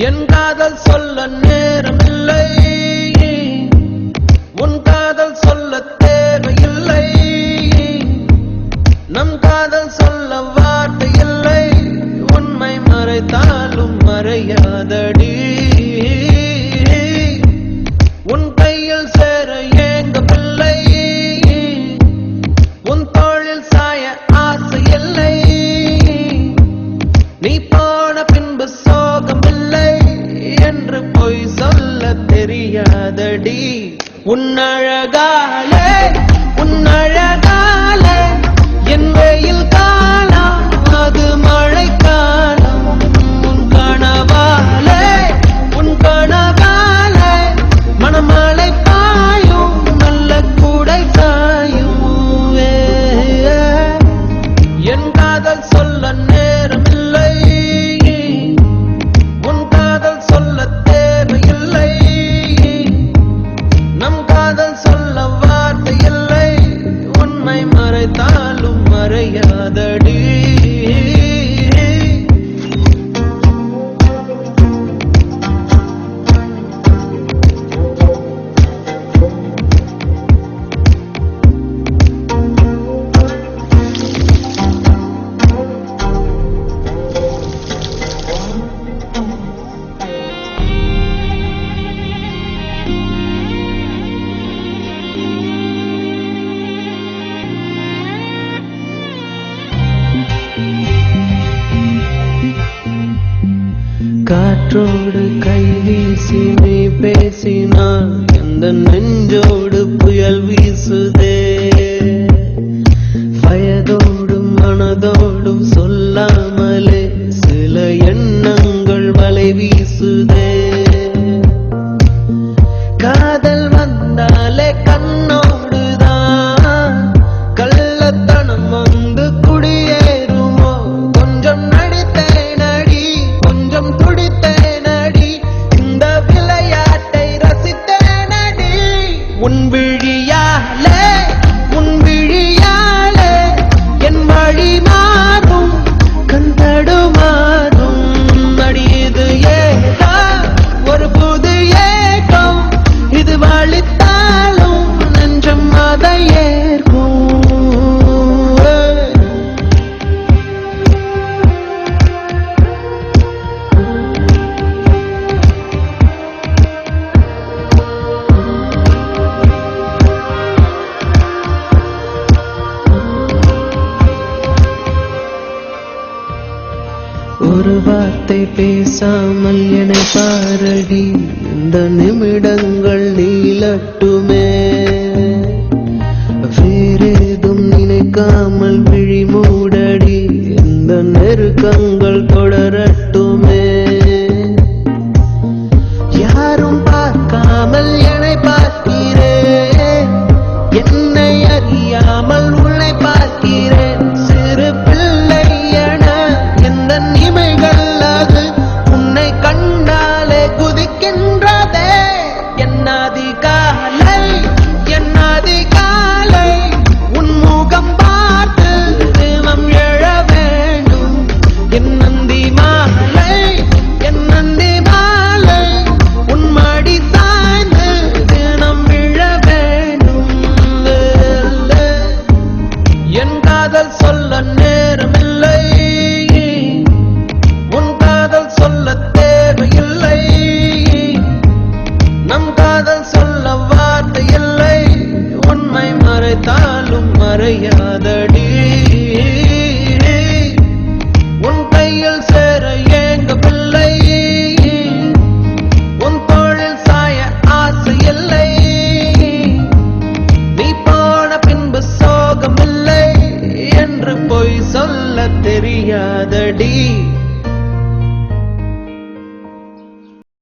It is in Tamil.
என் காதல் சொல்ல நேரமில்லை, உன் காதல் சொல்ல தேவையில்லை, நம் காதல் சொல்ல வார்த்தை இல்லை, உண்மை மறைத்தாலும் மறையாதடி. உன் கையில் சேர ஏங்கவில்லை, உன் தோளில் சாய ஆசை இல்லை, நீ போன பின்பு சோகமில்லை என்று பொய் சொல்ல தெரியாதடி. உன்னழகாலே உன்னழகாலே என் வெயில் காலம் அது மழை காலம். உன் கனவாலே உன் கனவாலே மணமழை பாயும் நல்ல கூடை சாயும். என் காதல் சொல்ல நேரமில்லை, உன் காதல் சொல்ல தேவையில்லை, நம் காதல் சொல்ல வார்த்தை இல்லை, உண்மை மறைத்தாலும் மறையாதடி. காற்றோடு கை வீசி நீ பேசினான், எந்த நெஞ்சோடு புயல் வீசுதே. வயதோடும் மனதோடும் சொல்லாமலே சில எண்ணங்கள் வலை வீசுதே. காதல் வந்தாலே கண்ணோடுதான் கள்ளத்தனம் வந்து குடியேறுமோ. கொஞ்சம் நடித்தேனடி கொஞ்சம் துடித்தேனடி, இந்த விளையாட்டை ரசித்தேனடி. உன் விழியாலே உன் விழியாலே என் வழி மாறும் கண் தடுமாறும். அடியது ஏதா ஒரு புது ஏக்கம், இது வலித்தாலும் நெஞ்சம் அதை ஏற்கும். ஒரு வார்த்தை பேசாமல் என்னை பாரடி, இந்த நிமிடங்கள் நீளட்டுமே. வேறேதும் நினைக்காமல் விழி மூடடி, இந்த நெருக்கங்கள் தொடரட்டுமே. யாரும் பார்க்காமல் என்னை பார்க்கிறேன், என்னை அறியாமல் உன்னை பார்க்கிறேன். சிறு பிள்ளை என எந்த இமைகள் அது உன்னை கண்டாலே குதிக்கின்றதே. என்னாதிகாலை என்னாதிகாலை உன் முகம் பார்த்து தினம் எழ வேண்டும். என் நந்தி மாலை என் நந்தி மாலை உன் மடி சாய்ந்து தினம் விழ வேண்டும். என் காதல் சொல்ல நேரமில்லை, உன் காதல் சொல்ல தேவையில்லை, நம் காதல் சொல்ல வார்த்தை இல்லை, உண்மை மறைத்தாலும் மறையாத